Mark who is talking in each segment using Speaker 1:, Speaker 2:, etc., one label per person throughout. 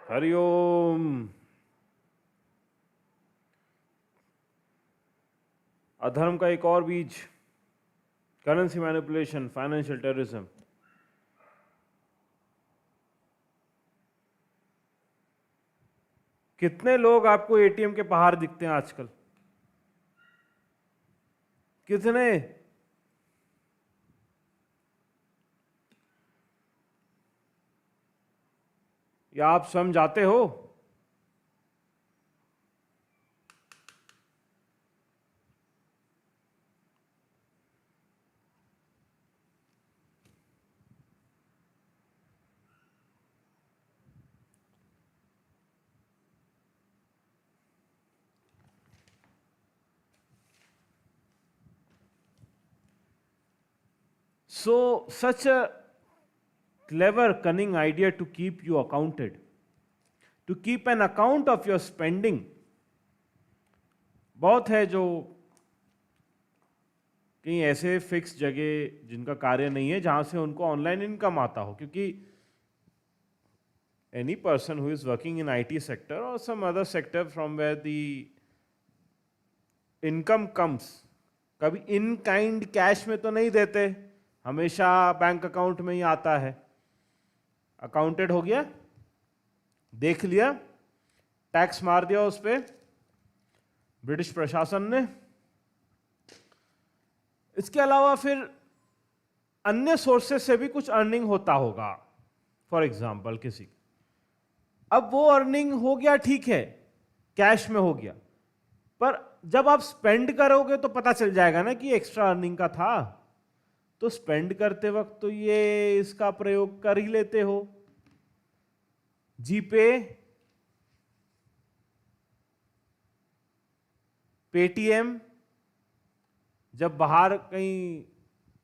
Speaker 1: हरिओम। अधर्म का एक और बीज, करेंसी मैनिपुलेशन, फाइनेंशियल टेररिज्म। कितने लोग आपको एटीएम के बाहर दिखते हैं आजकल? कितने? या आप स्वयं जाते हो? So, such a clever, cunning idea to keep you accounted, to keep an account of your spending. बहुत है जो कहीं ऐसे फिक्स जगह जिनका कार्य नहीं है जहां से उनको ऑनलाइन इनकम आता हो, क्योंकि any person who is working in IT sector or some other sector from where the income comes, कभी इन काइंड कैश में तो नहीं देते, हमेशा बैंक अकाउंट में ही आता है। अकाउंटेड हो गया, देख लिया, टैक्स मार दिया उस पे ब्रिटिश प्रशासन ने। इसके अलावा फिर अन्य सोर्सेस से भी कुछ अर्निंग होता होगा, फॉर एग्जाम्पल किसी, अब वो अर्निंग हो गया, ठीक है, कैश में हो गया, पर जब आप स्पेंड करोगे तो पता चल जाएगा ना कि एक्स्ट्रा अर्निंग का था। तो स्पेंड करते वक्त तो ये इसका प्रयोग कर ही लेते हो। जीपे, पेटीएम, जब बाहर कहीं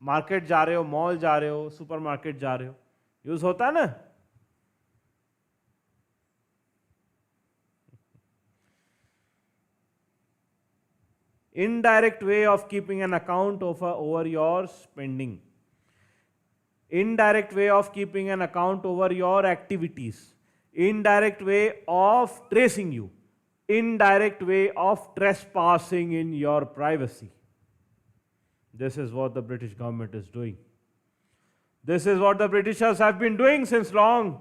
Speaker 1: मार्केट जा रहे हो, मॉल जा रहे हो, सुपरमार्केट जा रहे हो, यूज होता है ना। Indirect way of keeping an account over your spending. Indirect way of keeping an account over your activities. Indirect way of tracing you. Indirect way of trespassing in your privacy. This is what the British government is doing. This is what the Britishers have been doing since long.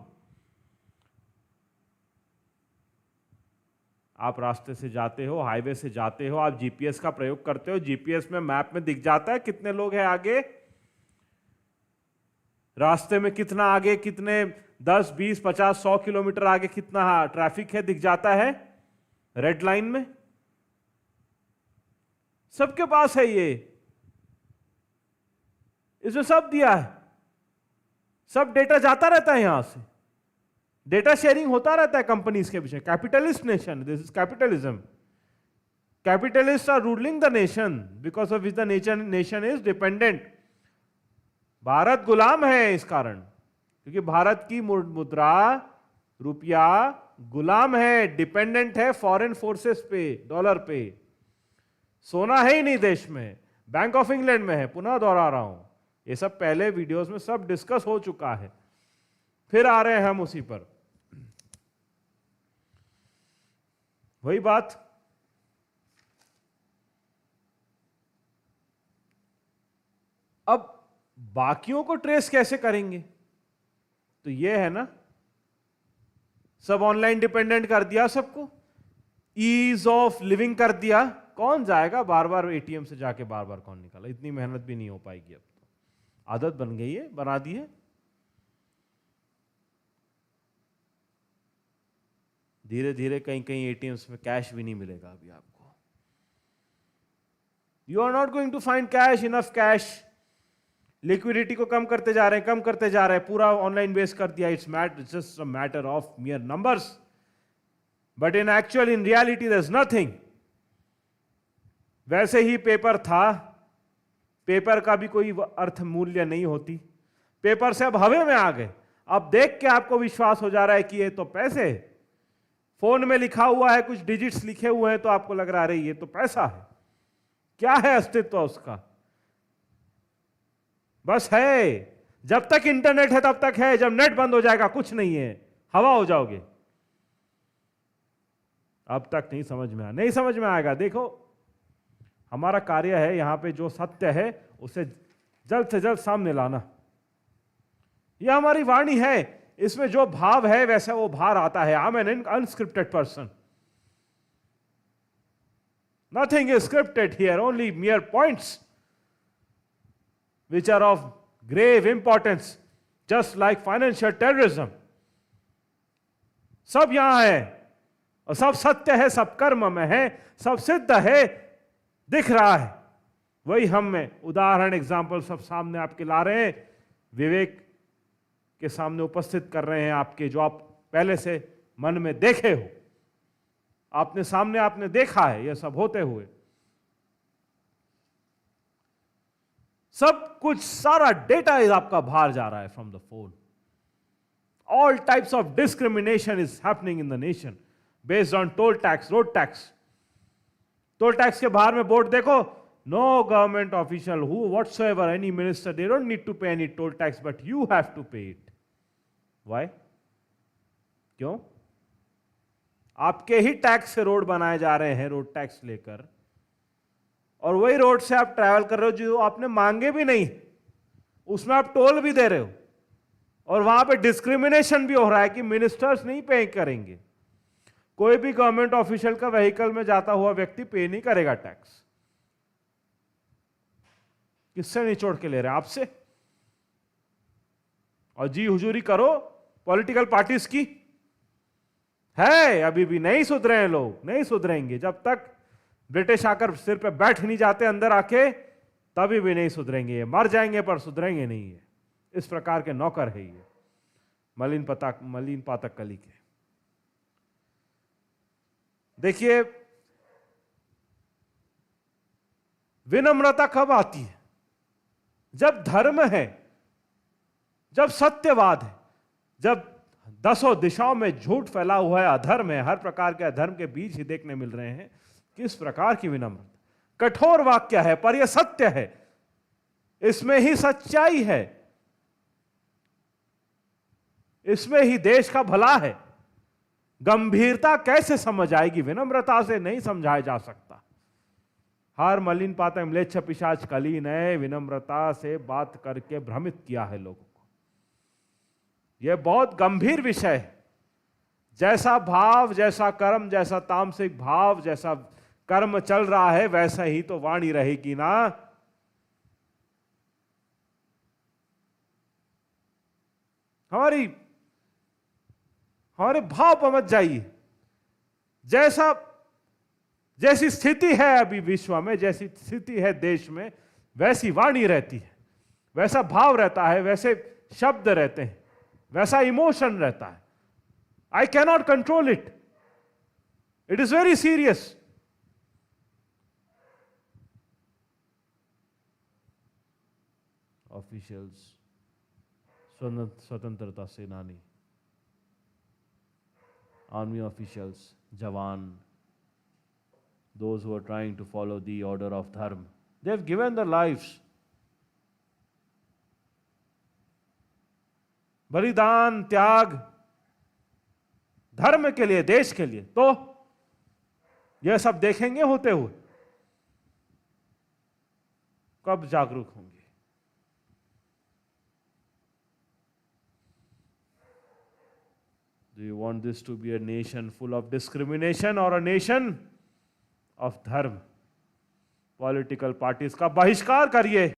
Speaker 1: आप रास्ते से जाते हो, highway से जाते हो, आप GPS का प्रयोग करते हो, जीपीएस में मैप में दिख जाता है कितने लोग हैं आगे, रास्ते में कितना आगे, कितने 10, 20, 50, 100 किलोमीटर आगे कितना ट्रैफिक है, दिख जाता है रेड लाइन में। सबके पास है ये, इसमें सब दिया है, सब डेटा जाता रहता है यहां से, डेटा शेयरिंग होता रहता है कंपनीज के पीछे। Capitalist nation, this is capitalism. Capitalist are ruling the nation because of which the nation is dependent. Bharat गुलाम है इस कारण, क्योंकि भारत की मुद्रा रुपया गुलाम है, डिपेंडेंट है फॉरेन फोर्सेस पे, डॉलर पे। सोना है ही नहीं देश में, बैंक ऑफ इंग्लैंड में है। पुनः दोहरा रहा हूं, ये सब पहले वीडियोस में सब डिस्कस हो चुका है, फिर आ रहे हैं हम उसी पर। वही बात, अब बाकियों को ट्रेस कैसे करेंगे? तो ये है ना, सब ऑनलाइन डिपेंडेंट कर दिया सबको, ईज ऑफ लिविंग कर दिया। कौन जाएगा बार बार एटीएम से जाके, बार बार कौन निकाला, इतनी मेहनत भी नहीं हो पाएगी। अब तो आदत बन गई है, बना दी है। धीरे धीरे कहीं कहीं एटीएम्स में कैश भी नहीं मिलेगा अभी आपको। You are not going to find cash, enough cash. Liquidity को कम करते जा रहे हैं, कम करते जा रहे हैं, पूरा ऑनलाइन बेस कर दिया। It's just a matter of mere numbers, but in actual, in reality there is nothing. वैसे ही पेपर था, पेपर का भी कोई अर्थ मूल्य नहीं होती। पेपर से अब हवा में आ गए। अब देख के आपको विश्वास हो जा रहा है कि ये तो पैसे, फोन में लिखा हुआ है, कुछ डिजिट्स लिखे हुए हैं, तो आपको लग रहा है ये तो पैसा है। क्या है अस्तित्व उसका? बस है, जब तक इंटरनेट है तब तक है, जब नेट बंद हो जाएगा कुछ नहीं है, हवा हो जाओगे। अब तक नहीं समझ में आया, नहीं समझ में आएगा। देखो, हमारा कार्य है यहां पे जो सत्य है उसे जल्द से जल्द सामने लाना। यह हमारी वाणी है, इसमें जो भाव है वैसा वो भार आता है। I am an unscripted person, nothing is scripted here, only mere points which are of grave importance, just like financial terrorism। सब यहां है और सब सत्य है, सब कर्म में है, सब सिद्ध है, दिख रहा है। वही हम में उदाहरण, एग्जाम्पल सब सामने आपके ला रहे हैं, विवेक के सामने उपस्थित कर रहे हैं आपके, जो आप पहले से मन में देखे हो, आपने सामने आपने देखा है यह सब होते हुए। सब कुछ, सारा डेटा इज आपका बाहर जा रहा है from the phone. All types of discrimination is happening in the nation based on toll tax, road tax. Toll tax के बाहर में बोर्ड देखो, no government official who whatsoever any minister, they don't need to pay any toll tax but you have to pay it. Why? क्यों? आपके ही tax से road बनाए जा रहे हैं, रोड टैक्स लेकर, और वही रोड से आप ट्रैवल कर रहे हो जो आपने मांगे भी नहीं, उसमें आप टोल भी दे रहे हो, और वहां पे डिस्क्रिमिनेशन भी हो रहा है कि मिनिस्टर्स नहीं पे करेंगे। कोई भी गवर्नमेंट ऑफिशियल का व्हीकल में जाता हुआ व्यक्ति पे नहीं करेगा टैक्स। किससे निचोड़ के ले रहे हैं? आपसे। और जी हुजूरी करो पॉलिटिकल पार्टीज की है, अभी भी नहीं सुधरे हैं लोग, नहीं सुधरेंगे जब तक ब्रिटिश आकर सिर पे बैठ नहीं जाते अंदर आके, तभी भी नहीं सुधरेंगे। मर जाएंगे पर सुधरेंगे नहीं है। इस प्रकार के नौकर है ये मलिन पातक कली के। देखिए, विनम्रता कब आती है? जब धर्म है, जब सत्यवाद है, जब दसों दिशाओं में झूठ फैला हुआ है, अधर्म है, हर प्रकार के अधर्म के बीज ही देखने मिल रहे हैं। किस प्रकार की विनम्रता! कठोर वाक्य है पर यह सत्य है, इसमें ही सच्चाई है, इसमें ही देश का भला है। गंभीरता कैसे समझ आएगी? विनम्रता से नहीं समझाया जा सकता। हर मलिन पातक म्लेच्छ पिशाच कली ने विनम्रता से बात करके भ्रमित किया है लोगों को। यह बहुत गंभीर विषय है। जैसा भाव, जैसा कर्म, जैसा तामसिक भाव, जैसा कर्म चल रहा है, वैसा ही तो वाणी रहेगी ना। हमारे भाव पर मत जाइए। जैसी स्थिति है अभी विश्व में, जैसी स्थिति है देश में, वैसी वाणी रहती है, वैसा भाव रहता है, वैसे शब्द रहते हैं, वैसा इमोशन रहता है। I cannot control it, it is very serious. Officials, स्वतंत्रता सेनानी, आर्मी ऑफिशियल्स, जवान, those who are trying to follow the order of dharma, they have given their lives, बलिदान, त्याग धर्म के लिए, देश के लिए। तो यह सब देखेंगे होते हुए, कब जागरूक होंगे? Do you want this to be a nation full of discrimination or a nation of धर्म? पॉलिटिकल पार्टीज का बहिष्कार करिए।